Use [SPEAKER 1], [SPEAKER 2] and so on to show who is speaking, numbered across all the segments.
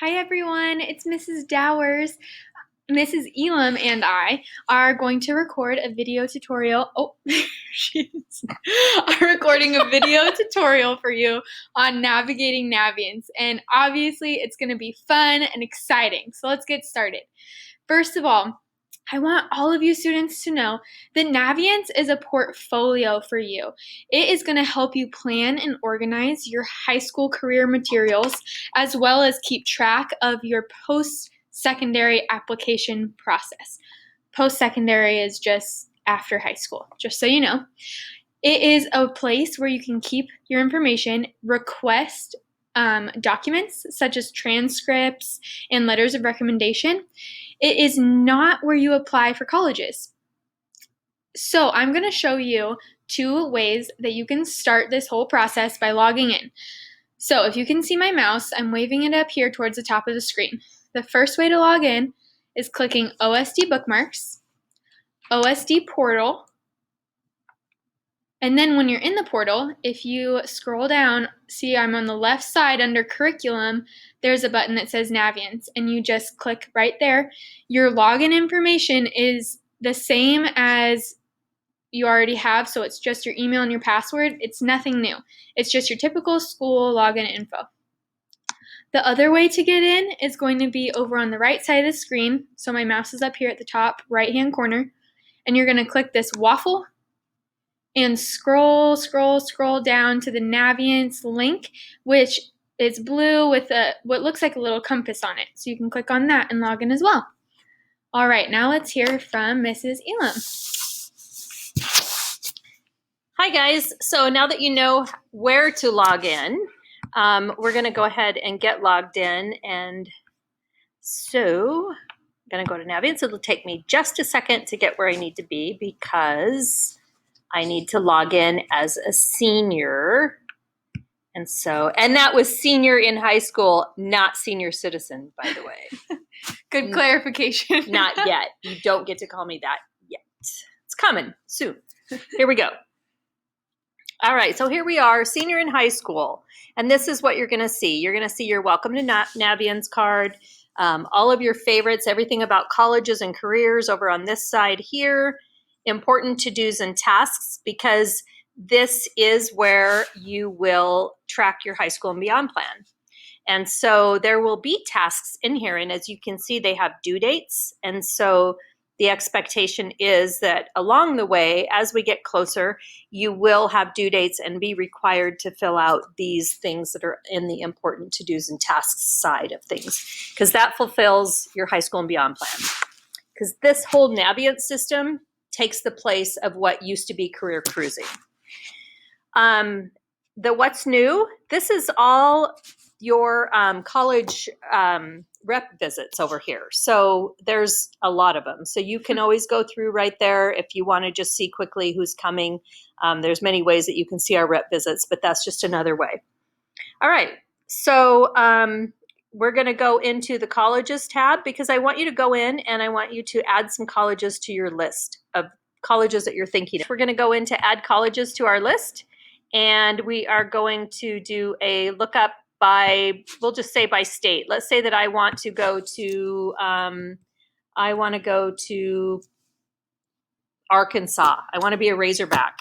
[SPEAKER 1] Hi everyone, it's Mrs. Dowers. Mrs. Elam and I are going to record a video tutorial. Oh, she's are recording a video tutorial for you on navigating Naviance. And obviously it's going to be fun and exciting. So let's get started. First of all, I want all of you students to know that Naviance is a portfolio for you. It is going to help you plan and organize your high school career materials as well as keep track of your post-secondary application process. Post-secondary is just after high school, just so you know. It is a place where you can keep your information, request documents such as transcripts and letters of recommendation. It is not where you apply for colleges. So I'm going to show you 2 ways that you can start this whole process by logging in. So if you can see my mouse, I'm waving it up here towards the top of the screen. The first way to log in is clicking OSD Bookmarks, OSD Portal, and then when you're in the portal, if you scroll down, see I'm on the left side under Curriculum, there's a button that says Naviance, and you just click right there. Your login information is the same as you already have, so it's just your email and your password. It's nothing new. It's just your typical school login info. The other way to get in is going to be over on the right side of the screen. So my mouse is up here at the top right-hand corner, and you're going to click this waffle and scroll down to the Naviance link, which is blue with what looks like a little compass on it. So you can click on that and log in as well. All right, now let's hear from Mrs. Elam.
[SPEAKER 2] Hi guys, so now that you know where to log in, we're gonna go ahead and get logged in. And so I'm gonna go to Naviance. It'll take me just a second to get where I need to be because I need to log in as a senior. And that was senior in high school, not senior citizen, by the way.
[SPEAKER 1] Good clarification.
[SPEAKER 2] Not yet. You don't get to call me that yet. It's coming soon. Here we go. All right, so here we are, senior in high school. And this is what you're going to see. You're going to see your Welcome to Naviance card, all of your favorites, everything about colleges and careers over on this side here. Important to-dos and tasks, because this is where you will track your high school and beyond plan. And so there will be tasks in here, and as you can see, they have due dates. And so the expectation is that along the way, as we get closer, you will have due dates and be required to fill out these things that are in the important to-dos and tasks side of things, because that fulfills your high school and beyond plan. Because this whole Naviance system takes the place of what used to be career cruising. The what's new, this is all your college rep visits over here. So there's a lot of them. So you can always go through right there if you want to just see quickly who's coming. There's many ways that you can see our rep visits, but that's just another way. All right, so we're going to go into the colleges tab because I want you to go in and I want you to add some colleges to your list of colleges that you're thinking of. We're going to go in to add colleges to our list, and we are going to do a lookup by, we'll just say by state. Let's say that I want to go to, Arkansas. I want to be a Razorback.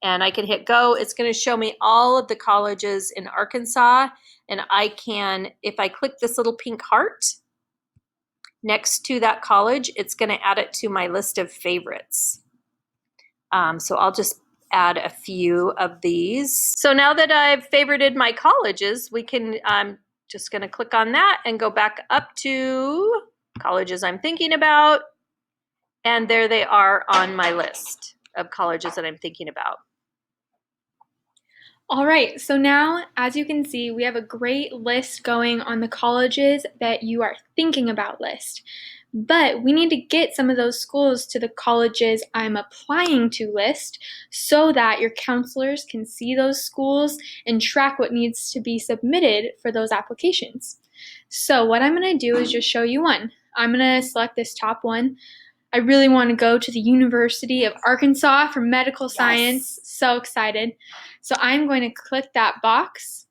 [SPEAKER 2] And I can hit go. It's going to show me all of the colleges in Arkansas. And I can, if I click this little pink heart next to that college, it's going to add it to my list of favorites. So I'll just add a few of these. So now that I've favorited my colleges, we can, I'm just going to click on that and go back up to colleges I'm thinking about. And there they are on my list of colleges that I'm thinking about.
[SPEAKER 1] All right, so now, as you can see, we have a great list going on the colleges that you are thinking about list. But we need to get some of those schools to the colleges I'm applying to list so that your counselors can see those schools and track what needs to be submitted for those applications. So what I'm going to do is just show you one. I'm going to select this top one. I really want to go to the University of Arkansas for medical science. So excited. So I'm going to click that box.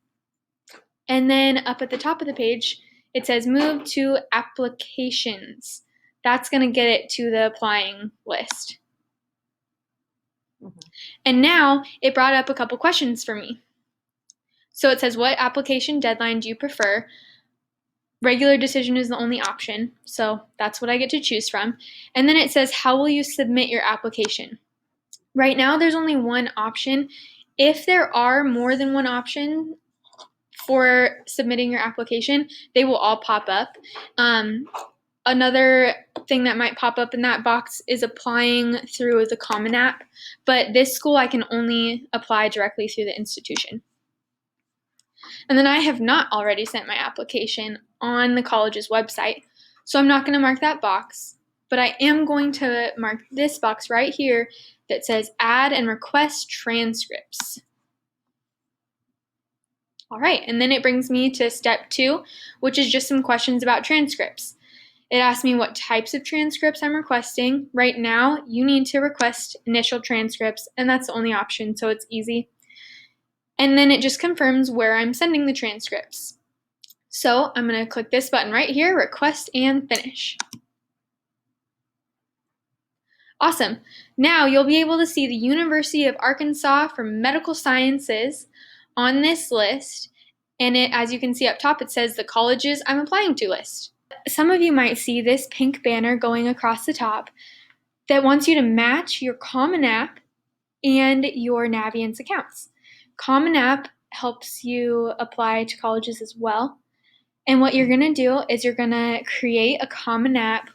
[SPEAKER 1] And then up at the top of the page, it says move to applications. That's going to get it to the applying list. And now it brought up a couple questions for me. So it says, what application deadline do you prefer? Regular decision is the only option, so that's what I get to choose from. And then it says, how will you submit your application? Right now, there's only one option. If there are more than one option for submitting your application, they will all pop up. Another thing that might pop up in that box is applying through the Common App, but this school I can only apply directly through the institution. And then I have not already sent my application on the college's website, so I'm not going to mark that box, but I am going to mark this box right here that says add and request transcripts. All right, and then it brings me to step 2, which is just some questions about transcripts. It asks me what types of transcripts I'm requesting. Right now, you need to request initial transcripts, and that's the only option, so it's easy. And then it just confirms where I'm sending the transcripts. So I'm going to click this button right here, request and finish. Awesome. Now you'll be able to see the University of Arkansas for Medical Sciences on this list. And as you can see up top, it says the colleges I'm applying to list. Some of you might see this pink banner going across the top that wants you to match your Common App and your Naviance accounts. Common App helps you apply to colleges as well. And what you're going to do is you're going to create a Common App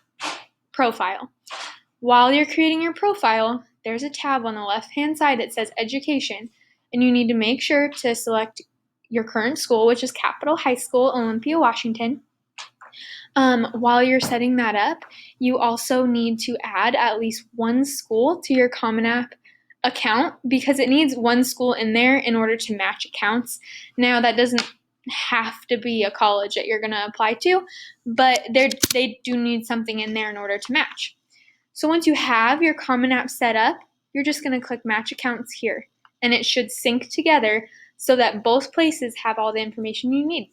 [SPEAKER 1] profile. While you're creating your profile, there's a tab on the left-hand side that says Education, and you need to make sure to select your current school, which is Capitol High School, Olympia, Washington. While you're setting that up, you also need to add at least one school to your Common App account because it needs one school in there in order to match accounts. Now, that doesn't have to be a college that you're going to apply to, but they do need something in there in order to match. So once you have your Common App set up, you're just going to click Match Accounts here, and it should sync together so that both places have all the information you need.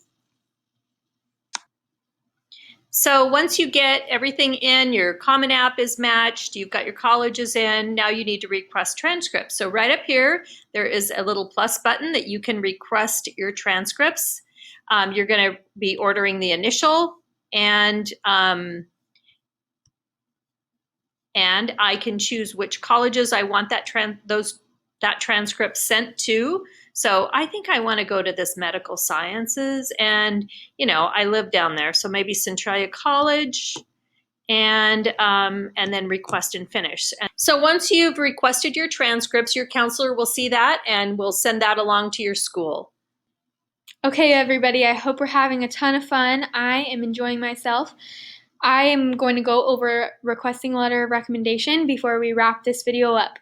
[SPEAKER 2] So once you get everything in, your Common App is matched, you've got your colleges in, now you need to request transcripts. So right up here, there is a little plus button that you can request your transcripts. You're going to be ordering the initial, and I can choose which colleges I want that transcript sent to. So I think I want to go to this medical sciences, and I live down there, so maybe Centralia College, and then request and finish. So once you've requested your transcripts, your counselor will see that and will send that along to your school.
[SPEAKER 1] Okay, everybody, I hope we're having a ton of fun. I am enjoying myself. I am going to go over requesting a letter of recommendation before we wrap this video up.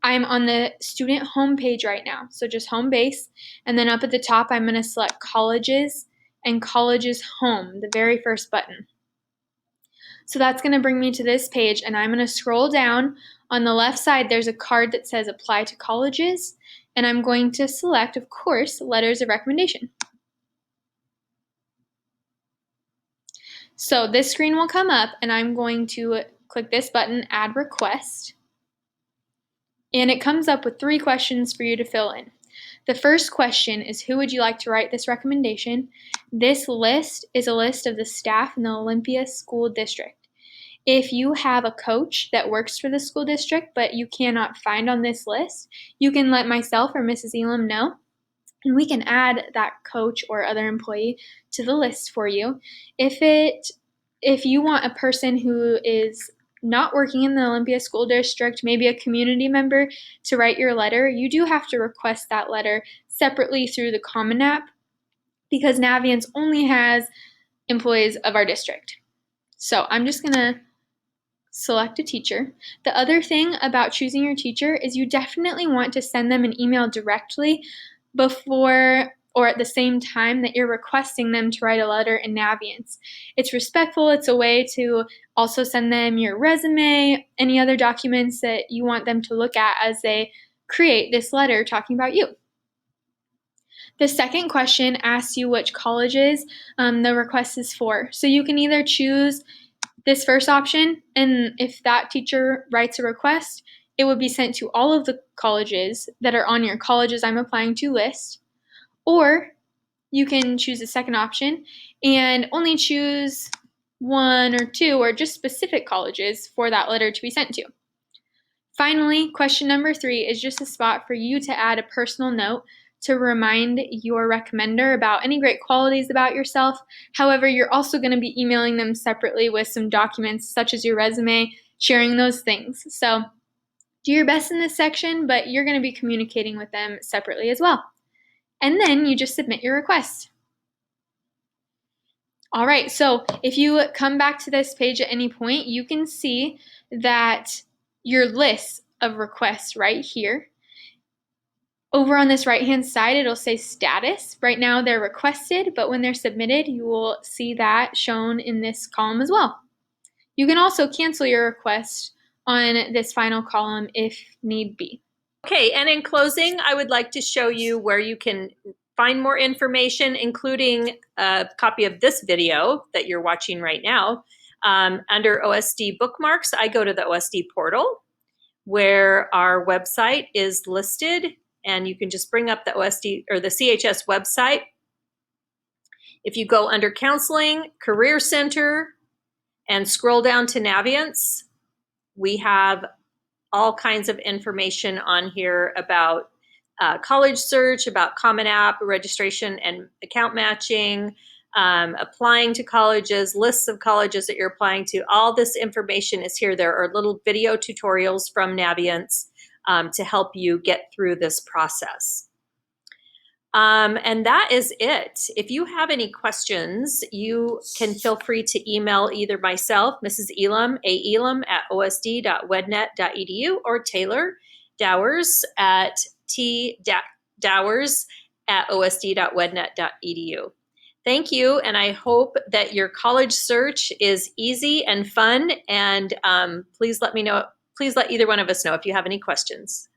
[SPEAKER 1] I'm on the student homepage right now, so just home base, and then up at the top I'm going to select colleges and colleges home, the very first button. So that's going to bring me to this page, and I'm going to scroll down. On the left side there's a card that says apply to colleges, and I'm going to select, of course, letters of recommendation. So this screen will come up, and I'm going to click this button, Add Request, and it comes up with 3 questions for you to fill in. The first question is, who would you like to write this recommendation? This list is a list of the staff in the Olympia School District. If you have a coach that works for the school district but you cannot find on this list, you can let myself or Mrs. Elam know, and we can add that coach or other employee to the list for you. If you want a person who is not working in the Olympia School District, maybe a community member, to write your letter, you do have to request that letter separately through the Common App because Naviance only has employees of our district. So I'm just going to select a teacher. The other thing about choosing your teacher is you definitely want to send them an email directly before or at the same time that you're requesting them to write a letter in Naviance. It's respectful. It's a way to also send them your resume, any other documents that you want them to look at as they create this letter talking about you. The second question asks you which colleges the request is for. So you can either choose this first option, and if that teacher writes a request, it would be sent to all of the colleges that are on your colleges I'm applying to list. Or you can choose the second option and only choose one or two or just specific colleges for that letter to be sent to. Finally, question number 3 is just a spot for you to add a personal note to remind your recommender about any great qualities about yourself. However, you're also going to be emailing them separately with some documents such as your resume, sharing those things. So do your best in this section, but you're going to be communicating with them separately as well. And then you just submit your request. All right, so if you come back to this page at any point, you can see that your list of requests right here. Over on this right-hand side, it'll say status. Right now they're requested, but when they're submitted, you will see that shown in this column as well. You can also cancel your request on this final column if need be.
[SPEAKER 2] Okay, and in closing, I would like to show you where you can find more information, including a copy of this video that you're watching right now. Under OSD bookmarks, I go to the OSD portal where our website is listed, and you can just bring up the OSD or the CHS website. If you go under Counseling, Career Center, and scroll down to Naviance, we have all kinds of information on here about college search, about Common App, registration and account matching, applying to colleges, lists of colleges that you're applying to. All this information is here. There are little video tutorials from Naviance to help you get through this process. And that is it. If you have any questions, you can feel free to email either myself, Mrs. Elam, aelam@osd.wednet.edu, or Taylor Dowers at tdowers@osd.wednet.edu. Thank you, and I hope that your college search is easy and fun, and please let me know, please let either one of us know if you have any questions.